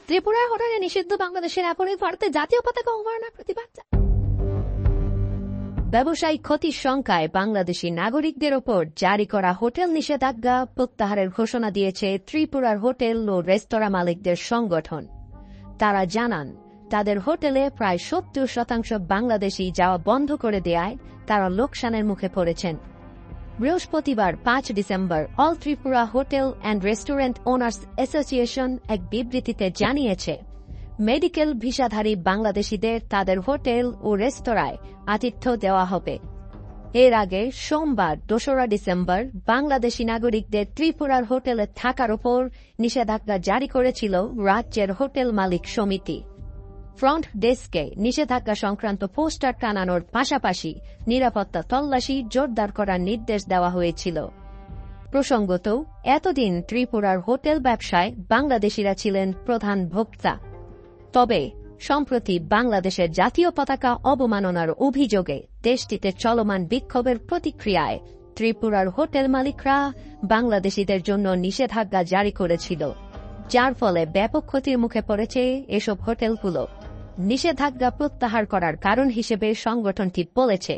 ত্রিপুরার হোটেলে নিষিদ্ধ বাংলাদেশের অ্যাপলের ভারতে জাতীয় পতাকা অবমাননার প্রতিবাদ। ব্যবসায়িক ক্ষতির শঙ্কায় বাংলাদেশি নাগরিকদের ওপর জারি করা হোটেল নিষেধাজ্ঞা প্রত্যাহারের ঘোষণা দিয়েছে ত্রিপুরার হোটেল ও রেস্তোরাঁ মালিকদের সংগঠন। তারা জানান, তাদের হোটেলে প্রায় ৭০% বাংলাদেশি যাওয়া বন্ধ করে দেয়ায় তারা লোকসানের মুখে পড়েছেন। বৃহস্পতিবার ৫ December all Tripura hotel and restaurant owners association এক বিবৃতিতে জানিয়েছে, মেডিকেল ভিসাধারী বাংলাদেশিদের তাদের হোটেল ও রেস্তোরাঁয় আতিথ্য দেওয়া হবে। এর আগে সোমবার ২রা ডিসেম্বর বাংলাদেশি নাগরিকদের ত্রিপুরার হোটেলে থাকার ওপর নিষেধাজ্ঞা জারি করেছিল রাজ্যের হোটেল মালিক সমিতি। ফ্রন্ট ডেস্কে নিষেধাজ্ঞা সংক্রান্ত পোস্টার টানানোর পাশাপাশি নিরাপত্তা তল্লাশি জোরদার করার নির্দেশ দেওয়া হয়েছিল। প্রসঙ্গত, এতদিন ত্রিপুরার হোটেল ব্যবসায় বাংলাদেশিরা ছিলেন প্রধান ভোক্তা। তবে সম্প্রতি বাংলাদেশের জাতীয় পতাকা অবমাননার অভিযোগে দেশটিতে চলমান বিক্ষোভের প্রতিক্রিয়ায় ত্রিপুরার হোটেল মালিকরা বাংলাদেশিদের জন্য নিষেধাজ্ঞা জারি করেছিল, যার ফলে ব্যাপক ক্ষতির মুখে পড়েছে এসব হোটেলগুলো। নিষেধাজ্ঞা প্রত্যাহার করার কারণ হিসেবে সংগঠনটি বলেছে,